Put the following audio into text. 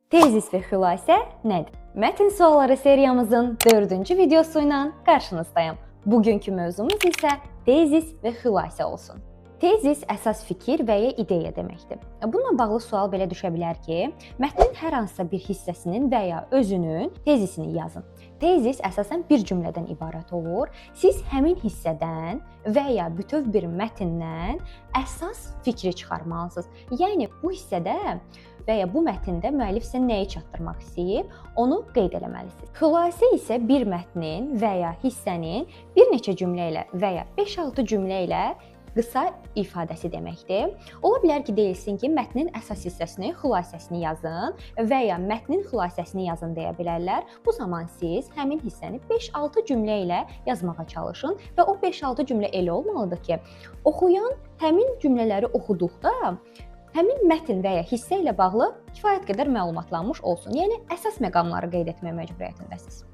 Tezis və xülasə nədir? Mətn sualları seriyamızın 4-cü videosu ilə qarşınızdayım. Bugünkü mövzumuz isə tezis və xülasə olsun. Tezis əsas fikir və ya ideya deməkdir. Bununla bağlı sual belə düşə bilər ki, mətnin hər hansısa bir hissəsinin və ya özünün tezisini yazın. Tezis əsasən bir cümlədən ibarət olur. Siz həmin hissədən və ya bütöv bir mətndən əsas fikri çıxarmalısınız. Yəni bu hissədə və ya bu mətndə müəllif sizə nəyi çatdırmaq istəyib, onu qeyd etməlisiniz. Xülasə isə bir mətnin və ya hissənin bir neçə cümlə ilə və ya 5-6 cümlə ilə qısa ifadəsi deməkdir. Ola bilər ki, deyilsin ki, mətnin əsas hissəsini, xülasəsini yazın və ya mətnin xülasəsini yazın deyə bilərlər. Bu zaman siz həmin hissəni 5-6 cümlə ilə yazmağa çalışın və o 5-6 cümlə elə olmalıdır ki, oxuyan həmin cümlələri oxuduqda həmin mətn və ya hissə ilə bağlı kifayət qədər məlumatlanmış olsun. Yəni əsas məqamları qeyd etməyə məcburiyyətindəsiniz.